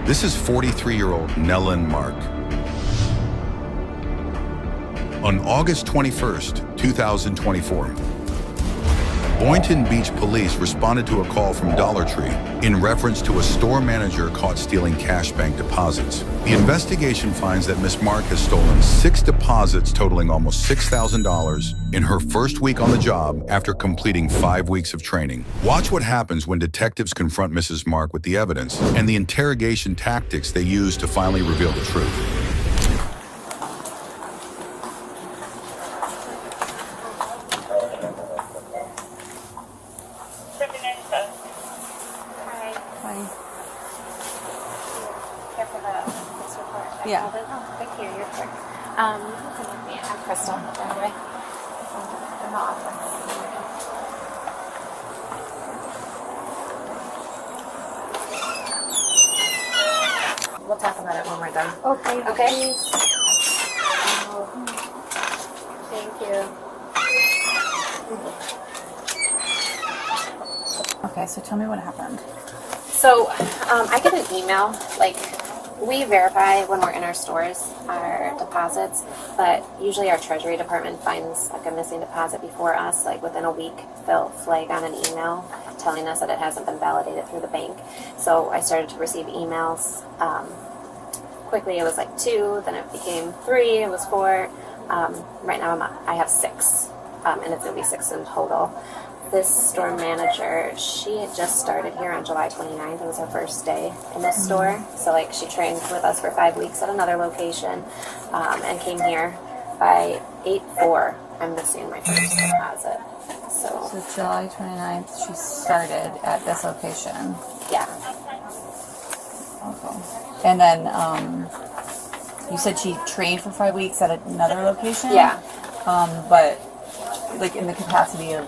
This is 43-year-old Nellen Mark. On August 21st, 2024, Boynton Beach police responded to a call from Dollar Tree in reference to a store manager caught stealing cash bank deposits. The investigation finds that Miss Mark has stolen 6 deposits totaling almost $6,000 in her first week on the job after completing 5 weeks of training. Watch what happens when detectives confront Mrs. Mark with the evidence and the interrogation tactics they use to finally reveal the truth. Yeah. Thank you. You're quick. You can look me. I'm Crystal, by the way. In the office. We'll talk about it when we're done. Okay. Okay? Thank you. Okay, so tell me what happened. So, I get an email, like, we verify when we're in our stores our deposits, but usually our treasury department finds like a missing deposit before us, like within a week they'll flag on an email telling us that it hasn't been validated through the bank. So I started to receive emails. Quickly it was like 2, then it became 3, it was 4. Right now I have 6, and it's going to be 6 in total. This store manager, she had just started here on July 29th. It was her first day in this store. So like she trained with us for 5 weeks at another location, and came here by 8/4. I'm missing my first deposit. So July 29th, she started at this location. Yeah. Okay. And then you said she trained for 5 weeks at another location? Yeah. But like in the capacity of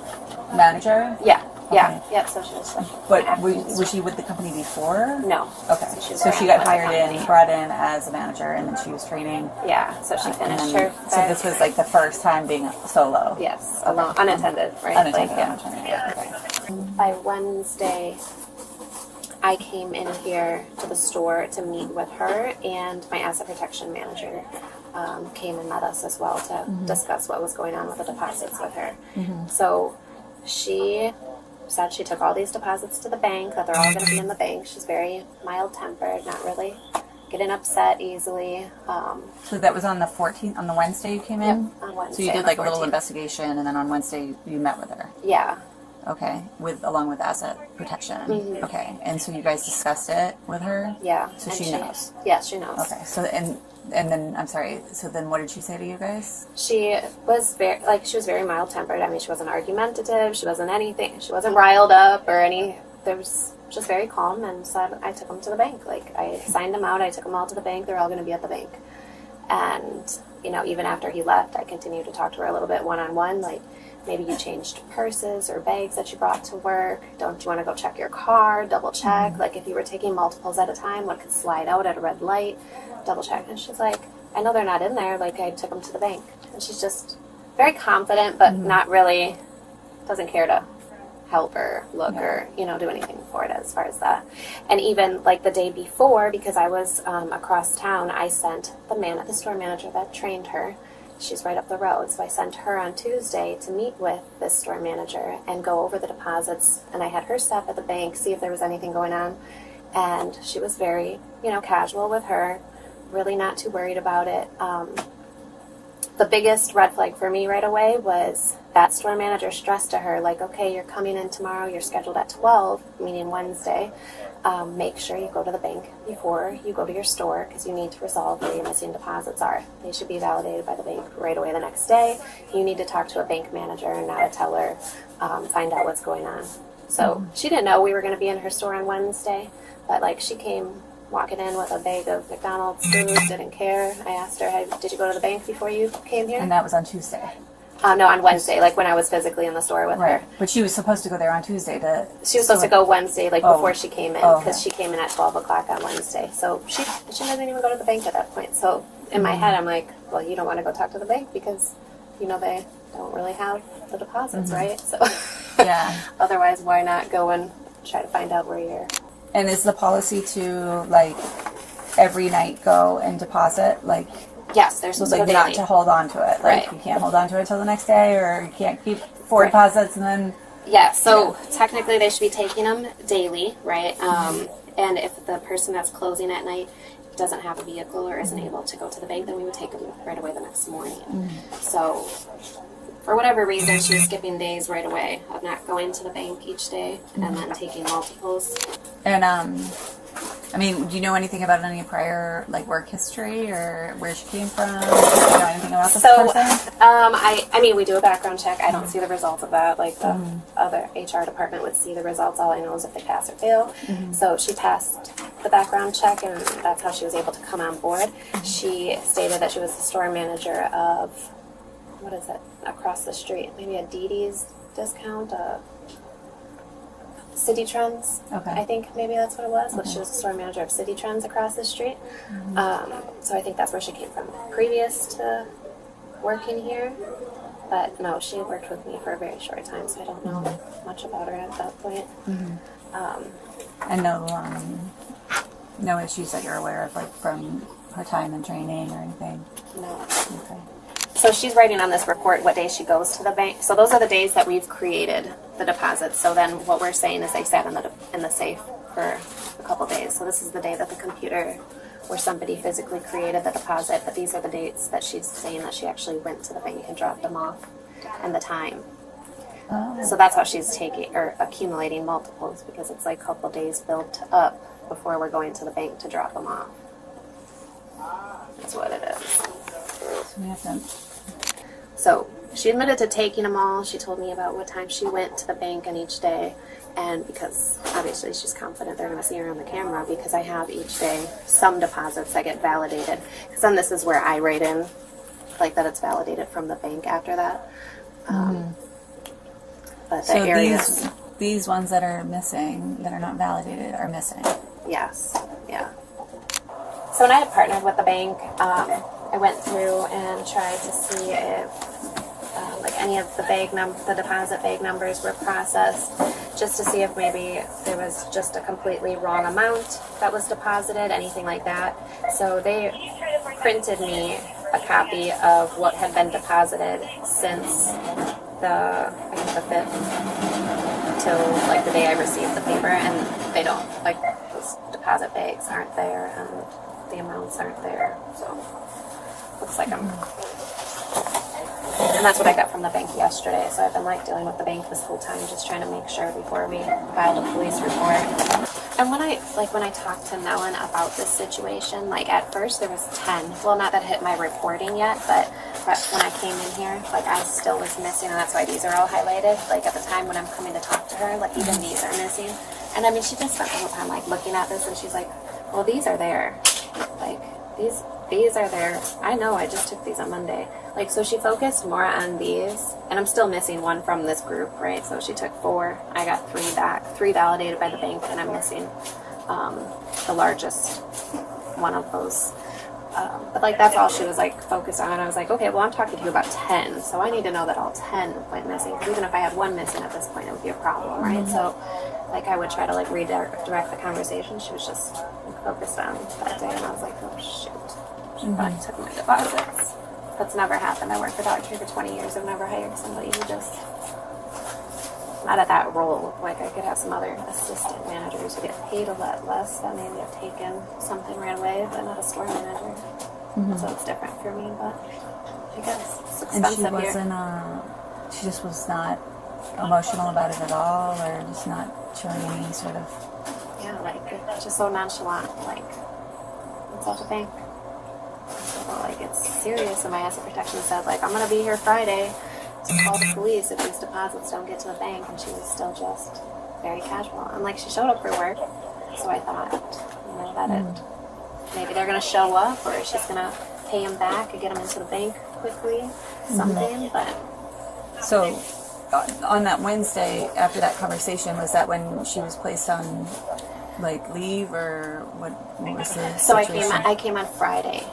manager? Yeah. Yeah. Okay. Yeah. So she was. But was she with the company before? No. Okay. So she got hired in, brought in as a manager, and then she was training. Yeah. So she finished then, her. So this was like the first time being solo. Yes. Alone, unattended. Right. Unattended. Like, Unattended. yeah. Okay. By Wednesday, I came in here to the store to meet with her, and my asset protection manager came and met us as well to discuss what was going on with the deposits with her. So she said she took all these deposits to the bank, that they're all going to be in the bank. She's very mild-tempered, not really getting upset easily. So that was on the 14th, on the Wednesday you came in? Yep, on Wednesday. So you did on like the a little 14th. investigation, and then on Wednesday you met with her. Yeah. Okay, along with asset protection. Okay, and so you guys discussed it with her. Yeah. So and she knows. Yes, she knows. Okay, so and then I'm sorry. So then, what did she say to you guys? She was very mild tempered. I mean, she wasn't argumentative. She wasn't anything. She wasn't riled up or any. There was just very calm, and said I took them to the bank. Like I signed them out. I took them all to the bank. They're all going to be at the bank. And even after he left, I continued to talk to her a little bit one-on-one. Like maybe you changed purses or bags that you brought to work. Don't you want to go check your car? Double check. Like if you were taking multiples at a time, what could slide out at a red light? Double check. And she's like, I know they're not in there. Like I took them to the bank. And she's just very confident, but not really, doesn't care to help or look or do anything for it as far as that. And even like the day before, because I was across town, I sent the store manager that trained her. She's right up the road, so I sent her on Tuesday to meet with this store manager and go over the deposits. And I had her stop at the bank, see if there was anything going on. And she was very casual with her, really not too worried about it. The biggest red flag for me right away was that store manager stressed to her, like, okay, you're coming in tomorrow, you're scheduled at 12, meaning Wednesday. Make sure you go to the bank before you go to your store because you need to resolve where your missing deposits are. They should be validated by the bank right away the next day. You need to talk to a bank manager and not a teller, find out what's going on. So she didn't know we were going to be in her store on Wednesday, but like she came walking in with a bag of McDonald's food, didn't care. I asked her, hey, did you go to the bank before you came here? And that was on Tuesday. No, on Wednesday, like when I was physically in the store with her. But she was supposed to go there on Tuesday to... She was supposed to go Wednesday, like before she came in, because okay. she came in at 12 o'clock on Wednesday. So she didn't even go to the bank at that point. So in my head, I'm like, well, you don't want to go talk to the bank because, they don't really have the deposits, right? So yeah. Otherwise, why not go and try to find out where your And is the policy to, like, every night go and deposit, like, Yes, they're supposed to like go not daily. to hold on to it? Like, Right. you can't hold on to it until the next day, or you can't keep 4 Right. deposits and then... Yeah, so technically they should be taking them daily, right? And if the person that's closing at night doesn't have a vehicle or isn't able to go to the bank, then we would take them right away the next morning. So for whatever reason, she was skipping days right away of not going to the bank each day and then taking multiples. And, I mean, do you know anything about any prior, like, work history or where she came from? Do you know anything about this So, person? I mean, we do a background check. I don't see the results of that. Like, the other HR department would see the results. All I know is if they pass or fail. So she passed the background check, and that's how she was able to come on board. She stated that she was the store manager of, what is it, across the street? Maybe a Didi's discount, City Trends. Okay. I think maybe that's what it was. But she was the store manager of City Trends across the street. So I think that's where she came from previous to working here. But no, she worked with me for a very short time, so I don't know much about her at that point. And no issues that you're aware of, like, from her time in training or anything? No. Okay. So she's writing on this report what day she goes to the bank. So those are the days that we've created the deposits. So then what we're saying is they sat in the safe for a couple days. So this is the day that the computer where somebody physically created the deposit, but these are the dates that she's saying that she actually went to the bank and dropped them off, and the time. So that's how she's taking or accumulating multiples, because it's like a couple days built up before we're going to the bank to drop them off. That's what it is. So we have to... So she admitted to taking them all. She told me about what time she went to the bank on each day. And because obviously she's confident they're going to see her on the camera, because I have each day some deposits that get validated. Because then this is where I write in, like, that it's validated from the bank after that. But the So areas... these ones that are missing, that are not validated, are missing. Yes, yeah. So when I had partnered with the bank, I went through and tried to see if like any of the deposit bag numbers were processed, just to see if maybe there was just a completely wrong amount that was deposited, anything like that. So they printed me a copy of what had been deposited since I think the 5th till like the day I received the paper, and they don't, like, those deposit bags aren't there and the amounts aren't there, so looks like and that's what I got from the bank yesterday. So I've been like dealing with the bank this whole time, just trying to make sure before we file a police report. And when I talked to Nellen about this situation, like, at first there was 10. Well, not that hit my reporting yet, but when I came in here, like, I still was missing, and that's why these are all highlighted. Like, at the time when I'm coming to talk to her, like, even these are missing. And I mean, she just spent the whole time like looking at this, and she's like, well, these are there. Like, these are there. I know, I just took these on Monday. Like, so she focused more on these, and I'm still missing one from this group, right? So she took 4. I got 3 back, 3 validated by the bank, and I'm missing the largest one of those. But like, that's all she was like focused on. I was like, okay, well, I'm talking to you about 10, so I need to know that all 10 went missing. Because even if I had 1 missing at this point, it would be a problem, right? So, like, I would try to like redirect the conversation. She was just focused on that day, and I was like, oh shoot, she probably took my deposits. That's never happened. I worked for Dollar Tree for 20 years. I've never hired somebody who just not at that role. Like, I could have some other assistant managers who get paid a lot less that maybe have taken something right away, but not a store manager. So it's different for me, but I guess it's expensive And she wasn't, she just was not emotional about it at all, or just not showing any sort of... Yeah, like, it's just so nonchalant, like, it's at the bank. So, like, it's serious, and my asset protection said, like, I'm going to be here Friday to call the police if these deposits don't get to the bank, and she was still just very casual. And, like, she showed up for work, so I thought, you know, that maybe they're going to show up, or she's going to pay them back and get them into the bank quickly, something, but... So, on that Wednesday, after that conversation, was that when she was placed on, like, leave, or what was the So situation? I came on Friday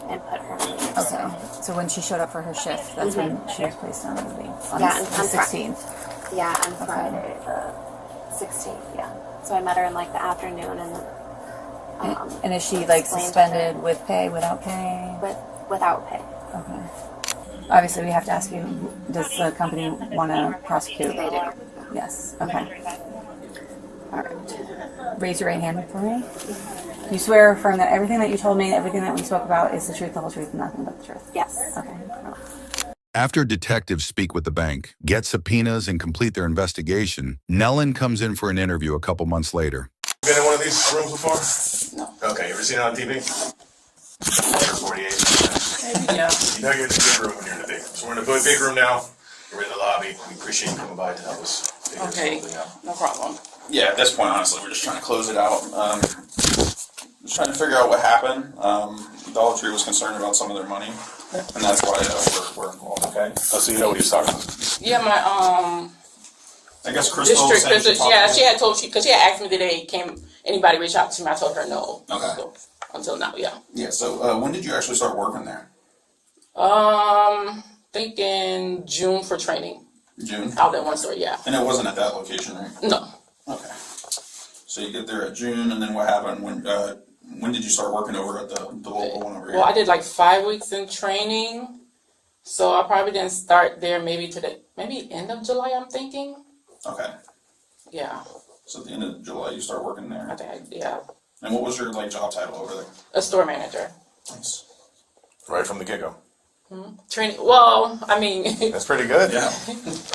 and put her on leave. Okay. So when she showed up for her shift, that's when she was placed on leave, on Yeah, the on 16th. Yeah, on Friday, the 16th, yeah. So I met her in like the afternoon, And is she like explained to suspended her with pay, without pay? without pay. Okay. Obviously, we have to ask you, does the company want to prosecute? They do. Yes. Okay. All right. Raise your right hand for me. You swear or affirm that everything that you told me, everything that we spoke about is the truth, the whole truth, and nothing but the truth? Yes. Okay. After detectives speak with the bank, get subpoenas, and complete their investigation, Nellen comes in for an interview a couple months later. Been in one of these rooms before? No. Okay, you ever seen it on TV? 48. Yeah. You know you're in the big room when you're in the big room. So we're in the big room now. We're in the lobby. We appreciate you coming by to help us figure Okay, something out. no problem. Yeah, at this point, honestly, we're just trying to close it out. Just trying to figure out what happened. Dollar Tree was concerned about some of their money, and that's why we're involved. Okay. Oh, so you know what he's talking about. Yeah, my I guess Crystal. district said visit. Yeah, she had told because she had asked me today. Anybody reach out to me? I told her no. Okay. So, until now, yeah. Yeah. So when did you actually start working there? Think in June for training June. out at one store. Yeah. And it wasn't at that location, right? No. Okay. So you get there at June, and then what happened when did you start working over at the local one over here? Well, I did like 5 weeks in training, so I probably didn't start there maybe maybe end of July. I'm thinking. Okay. Yeah. So at the end of July, you start working there. I think. Yeah. And what was your job title over there? A store manager. Nice. Right from the get-go. Training. Well, I mean. That's pretty good. Yeah.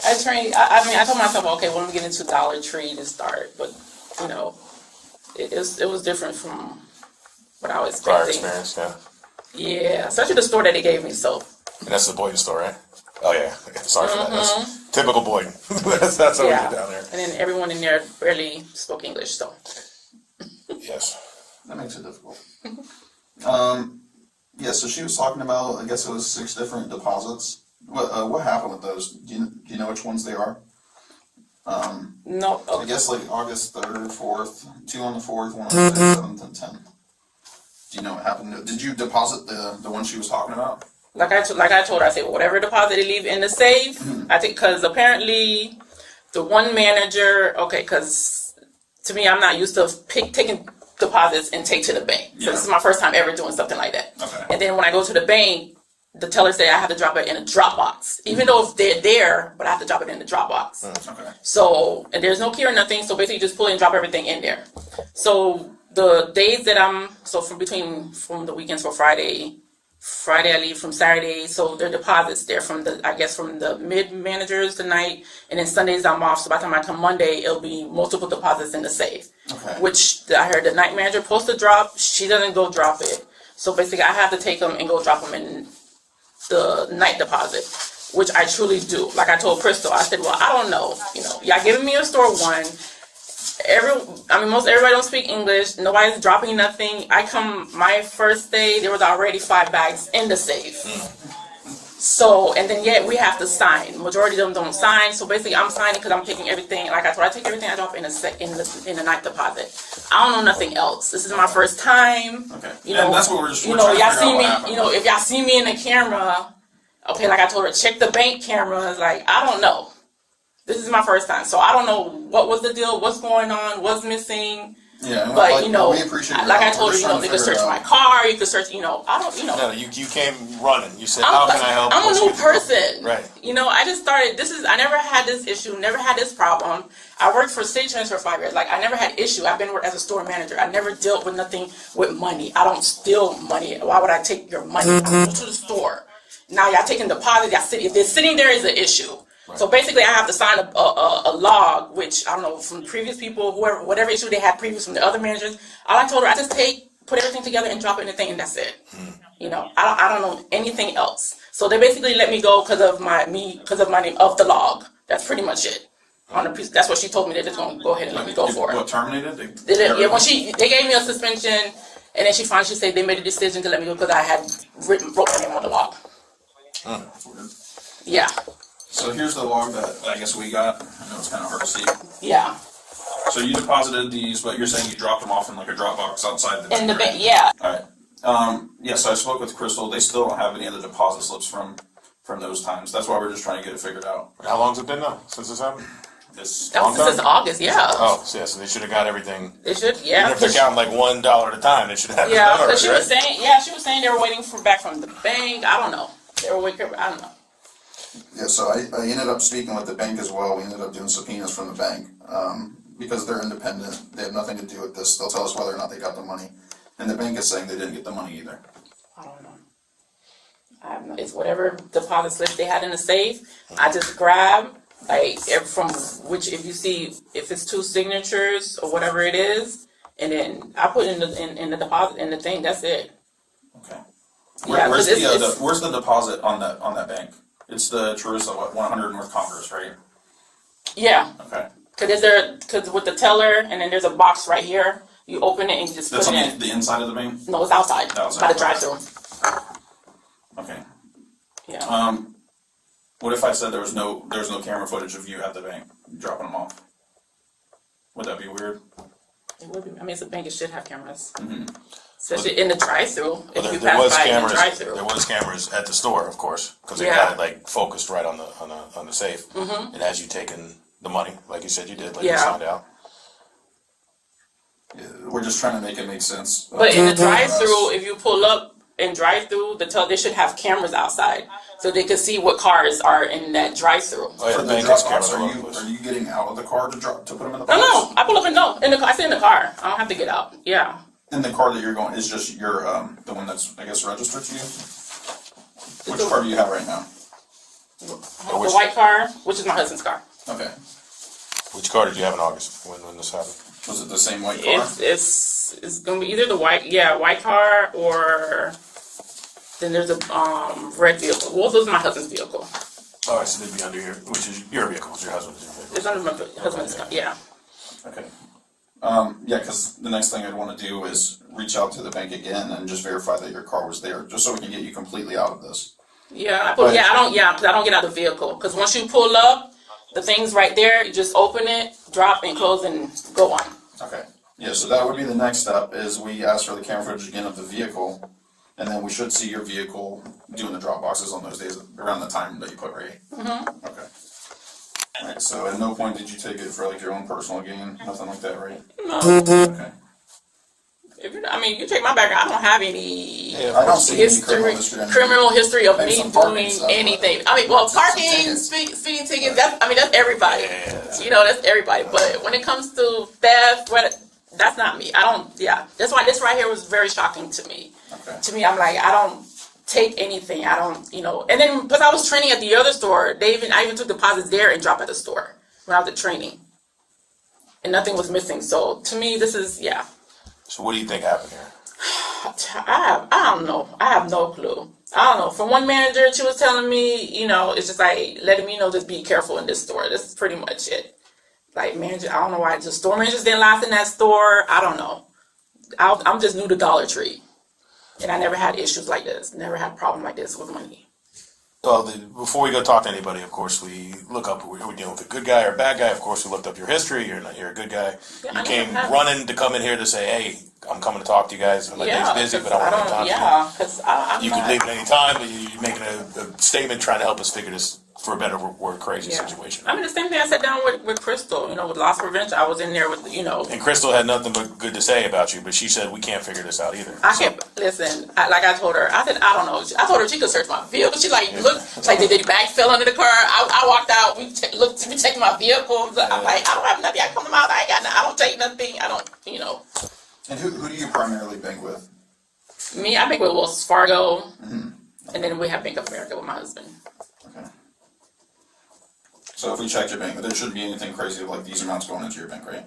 I told myself, okay, when we get into Dollar Tree to start, but you know, it was different from what I was Prior expecting. experience, yeah. Yeah, especially the store that they gave me. So And that's the Boyden store, right? Oh yeah. Sorry for that. That's typical Boyden. that's how we yeah, get down there. and then everyone in there barely spoke English. So Yes. That makes it difficult. Yeah, so she was talking about, I guess it was 6 different deposits. What happened with those? Do you know which ones they are? no, I guess August 3rd, 4th, 2 on the 4th, 1 on the 6th, 7th, and 10th. Do you know what happened? Did you deposit the one she was talking about? like I told her, I said whatever deposit they leave in the safe. I think because apparently the one manager, okay, because to me I'm not used to taking deposits and take to the bank. So this is my first time ever doing something like that. Okay. And then when I go to the bank, the teller said I have to drop it in a drop box, even though if they're there, but I have to drop it in the drop box. Okay. So, and there's no key or nothing. So basically, just pull it and drop everything in there. So the days that from the weekends for Friday I leave from Saturday. So there are deposits there from the mid managers tonight, and then Sundays I'm off. So by the time I come Monday, it'll be multiple deposits in the safe. Okay. Which I heard the night manager supposed to drop. She doesn't go drop it. So basically, I have to take them and go drop them in the night deposit, which I truly do. Like I told Crystal, I said, well, I don't know. Y'all giving me a store one. Most everybody don't speak English. Nobody's dropping nothing. My first day, there was already 5 bags in the safe. So, and then yet we have to sign. Majority of them don't sign. So basically, I'm signing because I'm taking everything. Like I told, I take everything I drop in the night deposit. I don't know nothing else. This is my first time. Okay. And that's what we're trying y'all to figure see out what me. happened. If y'all see me in the camera, okay, like I told her, check the bank cameras. Like I don't know. This is my first time, so I don't know what was the deal, what's going on, what's missing. Yeah, but we appreciate like I your told help. her, they could search my car, you could search, I don't, No, you came running. You said, "How can I help?" I'm a Let's new get the- person. Right. I just started. I never had this issue, never had this problem. I worked for City Trends for 5 years. Like I never had issue. I've been as a store manager. I never dealt with nothing with money. I don't steal money. Why would I take your money? I go to the store. Now y'all taking deposit. If they're sitting there is an issue. So basically, I have to sign a log, which I don't know from previous people, whatever issue they had previous from the other managers. All I told her, I just put everything together and drop it in the thing, and that's it. I don't know anything else. So they basically let me go because of my name of the log. That's pretty much it. That's what she told me. They're just gonna go ahead and let me go for it. What, terminated? They gave me a suspension, and then she said they made a decision to let me go because I had wrote my name on the log. Yeah. So here's the log that I guess we got. I know it's kind of hard to see. Yeah. So you deposited these, but you're saying you dropped them off in a drop box outside the In the bank, bank, yeah. All right. So I spoke with Crystal. They still don't have any of the deposit slips from those times. That's why we're just trying to get it figured out. How long's it been now since this happened? this That long was since time? August, yeah. Oh, so yeah, so they should have got everything. They should, yeah. Even if they're counting like $1 at a time, they should have it Yeah, done because already, she was saying, she was saying they were waiting for back from the bank. I don't know. They were waiting. I don't know. Yeah, so I ended up speaking with the bank as well. We ended up doing subpoenas from the bank, because they're independent. They have nothing to do with this. They'll tell us whether or not they got the money. And the bank is saying they didn't get the money either. I don't know. I have no. It's whatever deposit slips they had in the safe. I just grab from which, if you see if it's 2 signatures or whatever it is, and then I put in the deposit in the thing. That's it. Okay. Yeah, Where's 'cause it's- where's the deposit on that bank? It's the Charissa, 100 North Congress, right? Yeah. Okay. Because with the teller, and then there's a box right here. You open it and you just That's put on it in. the inside of the bank? No, it's outside. Outside. By the drive-through. Okay. Yeah. What if I said there's no camera footage of you at the bank dropping them off? Would that be weird? It would be. I mean, it's a bank. It should have cameras. Mm-hmm. Especially in the drive-through. If Well, you there pass was by in the cameras. drive-through. There was cameras at the store, of course, because they Yeah. got it like focused right on the safe. Mm-hmm. And as you taken the money, like you said you did, like you Yeah. signed out. Yeah, we're just trying to make it make sense. But in the for us. drive-through, if you pull up and drive-through, they should have cameras outside so they can see what cars are in that drive-through. Oh yeah, For the the bank drop has box, cameras all over the are place. you getting out of the car to put them in the No, box? no, I pull up and no. I stay in the car. I don't have to get out. Yeah. And the car that you're going is just your the one that's, I guess, registered to you? Which car do you have right now? The white car, which is my husband's car. Okay. Which car did you have in August when this happened? Was it the same white car? It's gonna be either the white car, or then there's a red vehicle. Well, this is my husband's vehicle. All right, so they'd be under here, which is your vehicle, it's your husband's vehicle. It's under my husband's car. Yeah. Okay. Yeah, because the next thing I'd want to do is reach out to the bank again and just verify that your car was there, just so we can get you completely out of this. Yeah, because I don't get out of the vehicle. Because once you pull up, the thing's right there. You just open it, drop, and close, and go on. Okay. Yeah, so that would be the next step, is we ask for the camera footage again of the vehicle, and then we should see your vehicle doing the drop boxes on those days around the time that you put, right? Mm-hmm. Okay. Alright, so at no point did you take it for like your own personal gain, nothing like that, right? No. Okay. You take my background. I don't have any I don't see any criminal history of Maybe me some parking doing stuff, anything. but Parking, tickets. speeding tickets. That's everybody. Yeah. That's everybody. But when it comes to theft, that's not me. I don't. Yeah, that's why this right here was very shocking to me. Okay. To me, I'm like, I don't take anything. I don't, And then because I was training at the other store, I even took deposits there and dropped at the store when I was at training, and nothing was missing. So to me, this is So what do you think happened here? I don't know. I have no clue. I don't know. From one manager, she was telling me, it's just like letting me know, just be careful in this store. This is pretty much it. Like manager, I don't know why the store managers didn't last in that store. I don't know. I'm just new to Dollar Tree, and I never had issues like this. Never had a problem like this with money. Well, before we go talk to anybody, of course, we look up, are we dealing with a good guy or a bad guy? Of course, we looked up your history. You're a good guy. Yeah, You came running to come in here to say, hey, I'm coming to talk to you guys. My day's busy, 'cause but I want to talk to you. because I'm You not, could leave at any time, but you're making a statement trying to help us figure this, for a better word, crazy situation. I mean, the same thing I sat down with Crystal, with Loss Prevention. I was in there with, And Crystal had nothing but good to say about you, but she said we can't figure this out either. I can't listen. Like I told her, I said I don't know. I told her she could search my vehicle. She look. She's like, did the bag fell under the car? I walked out. We checked my vehicle. I'm like, I don't have nothing. I come to my house. I ain't got nothing. I don't take nothing. I don't. And who do you primarily bank with? Me, I bank with Wells Fargo, and then we have Bank of America with my husband. Okay. So if we checked your bank, there shouldn't be anything crazy like these amounts going into your bank, right?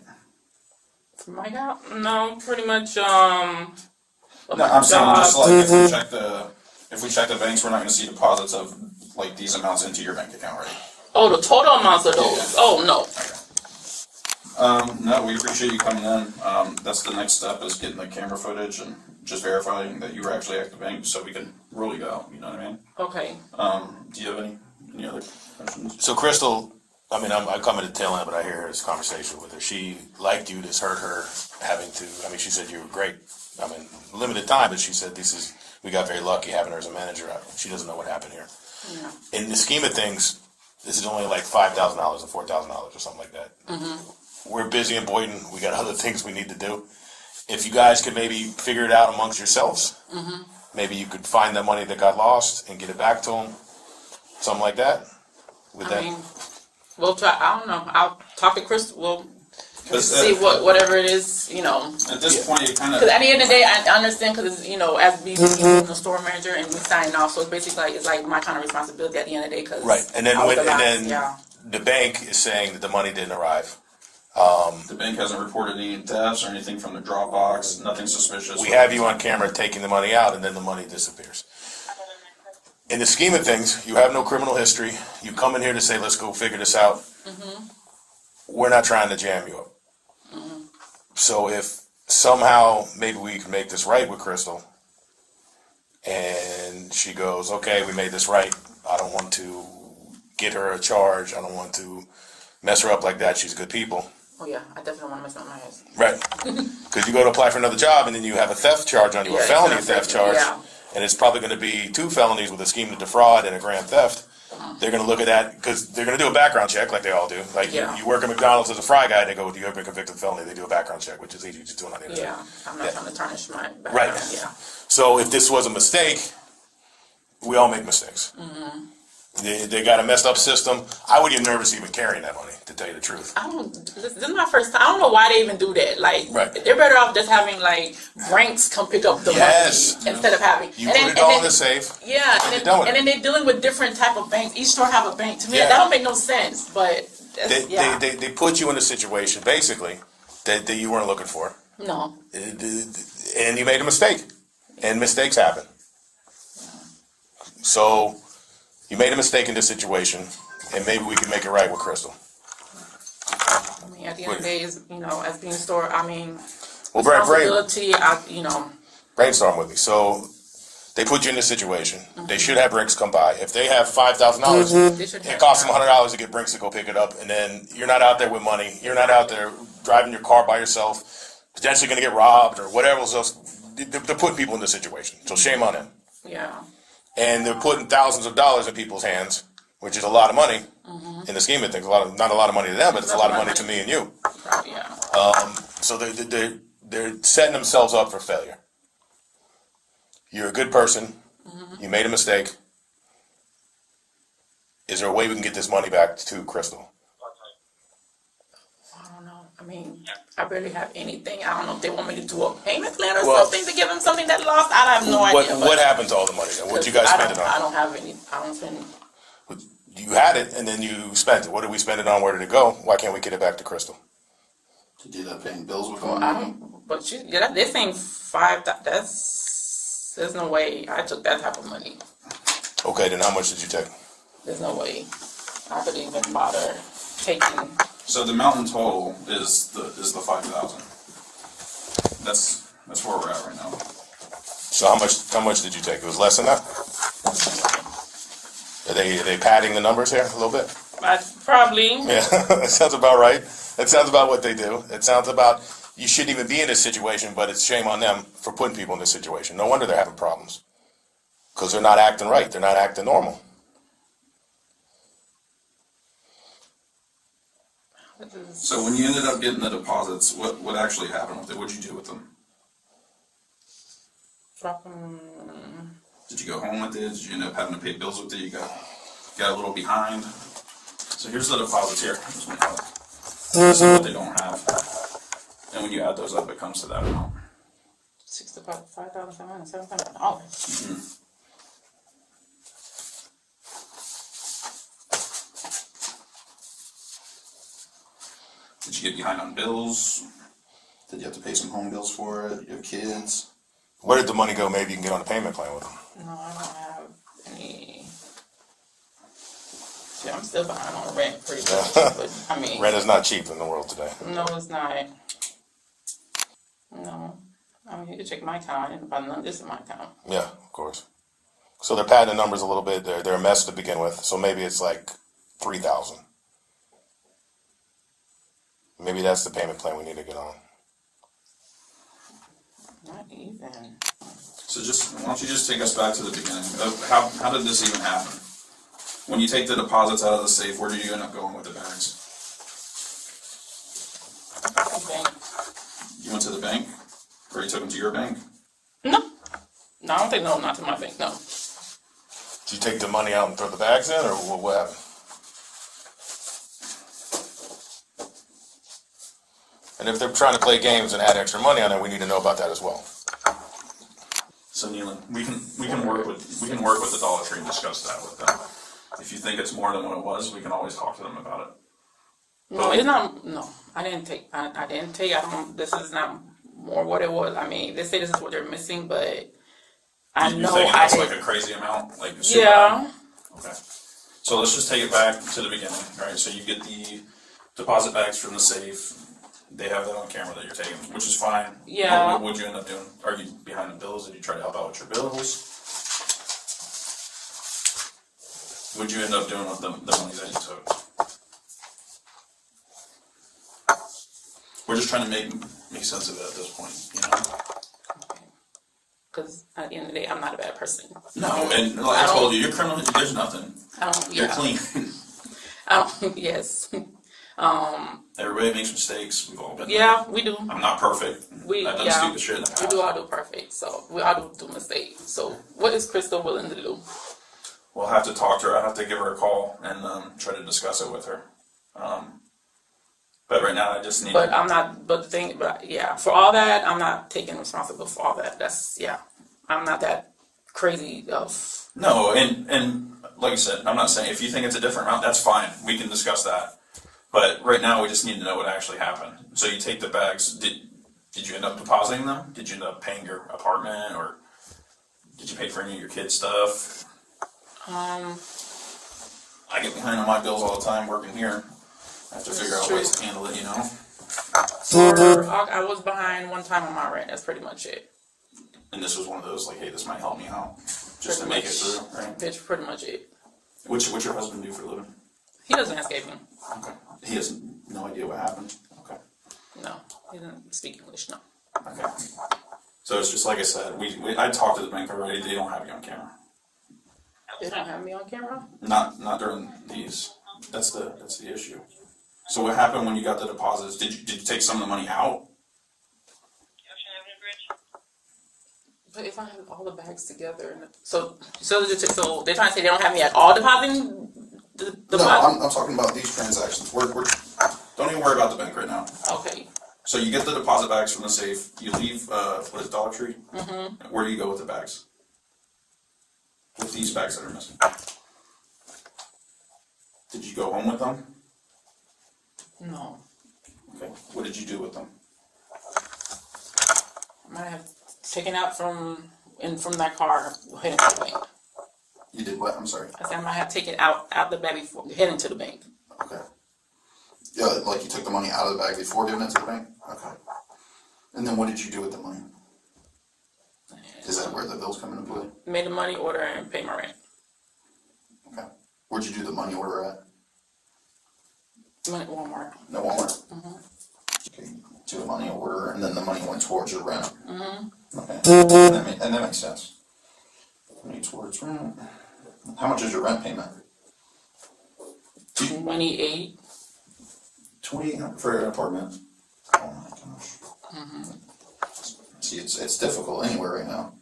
My God, no, pretty much. No, I'm saying just like if we check the banks, we're not going to see deposits of like these amounts into your bank account, right? Oh, the total amounts of those. Oh no. No, we appreciate you coming in. That's the next step, is getting the camera footage and just verifying that you were actually at the bank, so we can rule you out. You know what I mean? Okay. Do you have any other questions? So Crystal, I'm coming to the tail end, but I hear this conversation with her. She liked you. This hurt her having to. She said you were great. Limited time, but she said we got very lucky having her as a manager. She doesn't know what happened here. Yeah. In the scheme of things, this is only like $5,000 or $4,000 or something like that. We're busy in Boynton. We got other things we need to do. If you guys could maybe figure it out amongst yourselves, maybe you could find the money that got lost and get it back to them, something like that. With I that, mean, we'll try. I don't know. I'll talk to Chris. We'll Because see whatever it is, you know. at this point, you kind of. Because at the end of the day, I understand because, you know, as being the store manager and me signing off, so it's basically like, it's like my kind of responsibility at the end of the day. Cause right, and then I was when, the and last, then yeah. the bank is saying that the money didn't arrive. The bank hasn't reported any thefts or anything from the Dropbox, nothing suspicious. We have you on camera taking the money out, and then the money disappears. In the scheme of things, you have no criminal history. You come in here to say, let's go figure this out. We're not trying to jam you up. So if somehow maybe we can make this right with Crystal, and she goes, okay, we made this right. I don't want to get her a charge. I don't want to mess her up like that. She's good people. Oh yeah, I definitely want to mess up my ass. Right. Because you go to apply for another job, and then you have a theft charge on you, a Yeah, felony it's not theft fair. charge. Yeah. And it's probably going to be 2 felonies with a scheme to defraud and a grand theft. They're going to look at that because they're going to do a background check like they all do. Like Yeah. you work at McDonald's as a fry guy, they go, do you have been convicted of felony? They do a background check, which is easy to do on the internet. Yeah, I'm not trying to tarnish my background. Right. Yeah. So if this was a mistake, we all make mistakes. They got a messed up system. I would get nervous even carrying that money, to tell you the truth. This is my first time. I don't know why they even do that. Like, Right. they're better off just having like ranks come pick up the Yes. money instead of having. You put it all in the safe. Yeah, and and you're done with then, it. and then they're dealing with different type of banks. Each store have a bank. To me, Yeah. that don't make no sense. But that's, yeah, They put you in a situation, basically, that you weren't looking for. no. And you made a mistake. And mistakes happen. So, you made a mistake in this situation, and maybe we can make it right with Crystal. I mean, at the end of the day, is, you know, as being a store, I mean, Well, responsibility. You know, brainstorm with me. So, they put you in this situation. They should have Brinks come by. If they have $5,000, they should it have. costs them $100 to get Brinks to go pick it up, and then you're not out there with money. You're not out there driving your car by yourself, potentially going to get robbed or whatever else. They're putting people in this situation. So, shame on them. Yeah. And they're putting thousands of dollars in people's hands, which is a lot of money in the scheme of things. Not a lot of money to them, but it's a lot of money to me and you. Probably, yeah. So they're setting themselves up for failure. You're a good person. You made a mistake. Is there a way we can get this money back to Crystal? I don't know. I mean, I barely have anything. I don't know if they want me to do a payment plan or Well, something to give them something that lost. I have no idea. What happened to all the money? What you guys I spend it don't- I on? don't have any. I don't spend. You had it, and then you spent it. What did we spend it on? Where did it go? Why can't we get it back to Crystal? To do that, paying bills with I them. don't. But they're saying That's. There's no way I took that type of money. Okay, then how much did you take? There's no way I could even bother taking. So the amount in total is the 5,000. That's where we're at right now. So how much did you take? It was less than that? Are they padding the numbers here a little bit? Probably. Yeah, that sounds about right. That sounds about what they do. It sounds about you shouldn't even be in this situation, but it's shame on them for putting people in this situation. No wonder they're having problems. Because they're not acting right. They're not acting normal. So when you ended up getting the deposits, what actually happened with it? What'd you do with them? Drop them. Did you go home with it? Did you end up having to pay bills with it? You got a little behind. So here's the deposits here. This is what they don't have. And when you add those up, it comes to that amount. $65,707. Did you get behind on bills? Did you have to pay some home bills for it? You have kids? Where did the money go? Maybe you can get on a payment plan with them. No, I don't have any. See, I'm still behind on rent pretty much. But I mean, Rent is not cheap in the world today. no, it's not. No. I mean, you can check my account. I didn't find none of this in my account. Yeah, of course. So they're padding the numbers a little bit. They're a mess to begin with. So maybe it's like 3,000. Maybe that's the payment plan we need to get on. Not even. So why don't you just take us back to the beginning of how did this even happen? When you take the deposits out of the safe, where do you end up going with the bags? Bank. You went to the bank? Or you took them to your bank? No, I don't think, no, not to my bank, no. Did you take the money out and throw the bags in, or what happened? And if they're trying to play games and add extra money on it, we need to know about that as well. So Nealon, we can work with the Dollar Tree and discuss that with them. If you think it's more than what it was, we can always talk to them about it. No, it's not, no, I didn't take, this is not more what it was. I mean, they say this is what they're missing, but I You know think I it's didn't. like a crazy amount? Like super Yeah. high? Okay. So let's just take it back to the beginning, right? So you get the deposit bags from the safe. They have that on camera that you're taking, which is fine. Yeah. What would you end up doing? Are you behind the bills? Did you try to help out with your bills? What'd you end up doing with the money that you took? We're just trying to make sense of it at this point, you know? Because at the end of the day, I'm not a bad person. No, and like I told you, you're criminal. There's nothing. You're Yeah. clean. Yes. Everybody makes mistakes. We've all been there. Yeah, we do. I'm not perfect. I've done stupid shit in the We past. do all do perfect. So we all do mistakes. So what is Crystal willing to do? We'll have to talk to her. I have to give her a call and try to discuss it with her. But right now, I just need. But I'm not. For all that, I'm not taking responsibility for all that. I'm not that crazy of. No, and like I said, I'm not saying if you think it's a different amount, that's fine. We can discuss that. But right now, we just need to know what actually happened. So you take the bags. Did you end up depositing them? Did you end up paying your apartment, or did you pay for any of your kids' stuff? I get behind on my bills all the time working here. I have to figure out ways to handle it, you know. I was behind one time on my rent. That's pretty much it. And this was one of those like, hey, this might help me out, just to make it through, right? That's pretty much it. What's your husband do for a living? He doesn't landscaping. Okay. He has no idea what happened. Okay. No, he doesn't speak English. No. Okay. So it's just like I said. I talked to the bank already. They don't have you on camera. They don't have me on camera. Not during these. That's the issue. So what happened when you got the deposits? Did you take some of the money out? But if I have all the bags together, so they're trying to say they don't have me at all depositing the No, money? I'm talking about these transactions. Don't even worry about the bank right now. Okay. So you get the deposit bags from the safe. You leave, what is it, Dollar Tree? Mm-hmm. Where do you go with the bags? With these bags that are missing. Did you go home with them? No. Okay. What did you do with them? I might have taken out from that car heading to the bank. You did what? I'm sorry. I said I might have taken out the bag before heading to the bank. Okay. Yeah, like you took the money out of the bag before giving it to the bank? Okay. And then what did you do with the money? Is that where the bills come into play? Made a money order and paid my rent. Okay. Where'd you do the money order at? Went to Walmart. No Walmart? Mm-hmm. Okay. Do a money order and then the money went towards your rent? Mm-hmm. Okay. And that makes sense. Money towards rent. How much is your rent payment? 28. 28 for an apartment? Oh my gosh. Mm-hmm. See, it's difficult anywhere right now.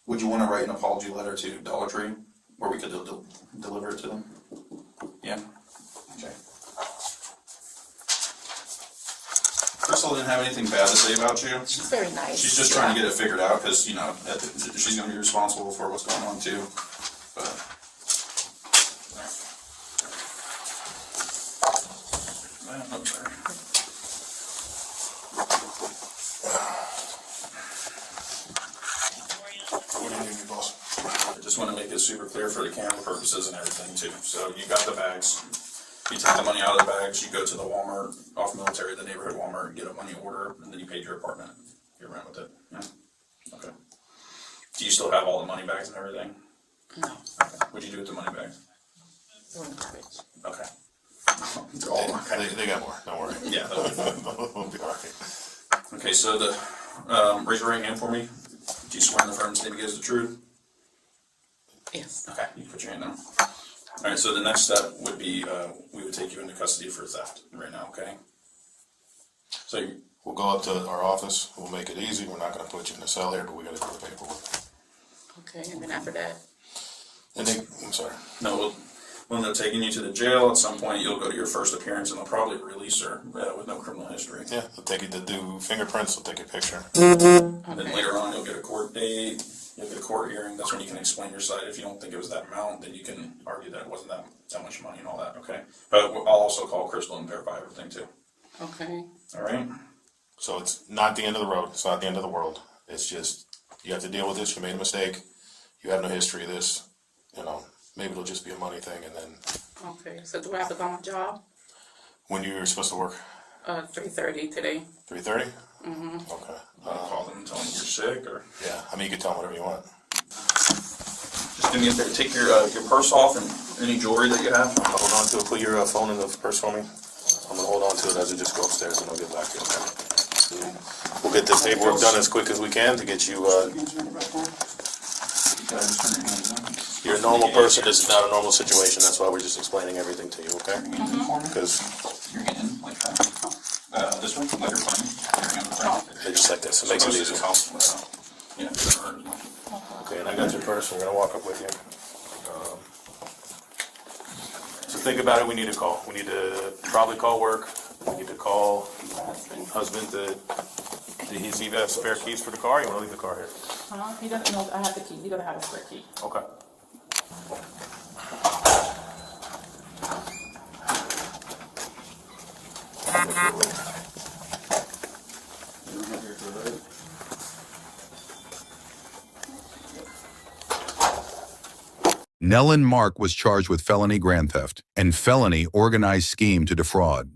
Would you want to write an apology letter to Dollar Tree where we could deliver it to them? Yeah? Okay. Crystal didn't have anything bad to say about you. She's very nice. She's just trying to get it figured out because, you know, she's going to be responsible for what's going on too. But. I'm sorry. What do you need, boss? I just want to make it super clear for the camera purposes and everything too. So you got the bags. You take the money out of the bags, you go to the Walmart, off Military, the neighborhood Walmart, get a money order, and then you paid your apartment. You rent with it. Yeah. Okay. Do you still have all the money bags and everything? No. Okay. What'd you do with the money bags? They're in the garbage. Okay. They're all okay. They got more. Don't worry. Yeah. That'll be fine. We'll be all right. Okay, so raise your right hand for me. Do you swear in the firm's name against the truth? Yes. Okay, you put your hand down. All right, so the next step would be, we would take you into custody for theft right now, okay? So We'll go up to our office, we'll make it easy, we're not gonna put you in a cell here, but we gotta do the paperwork. Okay, and then after that, And then, I'm sorry, no, we'll end up taking you to the jail. At some point, you'll go to your first appearance, and they'll probably release her with no criminal history. yeah, they'll take you to do fingerprints, they'll take your picture. And then later on, you'll get a court date. You'll get a court hearing. That's when you can explain your side. If you don't think it was that amount, then you can argue that it wasn't that much money and all that. Okay. But I'll also call Crystal and verify everything too. okay. All right. So it's not the end of the road, it's not the end of the world, it's just, you have to deal with this, you made a mistake, you have no history of this, you know, maybe it'll just be a money thing, and then, Okay, so do I have to go on my job? when you're supposed to work, 3:30 today. 3:30? Mm-hmm. Okay, I'll call them and tell them you're sick, or yeah, I mean, you can tell them whatever you want. just do me a favor. Take your purse off and any jewelry that you have. Hold on to it, put your phone in the purse for me. I'm gonna hold on to it as I just go upstairs and I'll get back to you, okay? We'll get this paperwork done as quick as we can to get you, you're a normal person, this is not a normal situation, that's why we're just explaining everything to you, okay? Because, You're getting like that. This one, like your phone. just like this, it makes it easy. Yeah. Okay, and I got your purse, we're gonna walk up with you. So think about it, we need a call. We need to probably call work, we need to call husband to, does he have spare keys for the car, or you wanna leave the car here? He doesn't know I have the key. He doesn't have a spare key. Okay. Nellen Mark was charged with felony grand theft and felony organized scheme to defraud.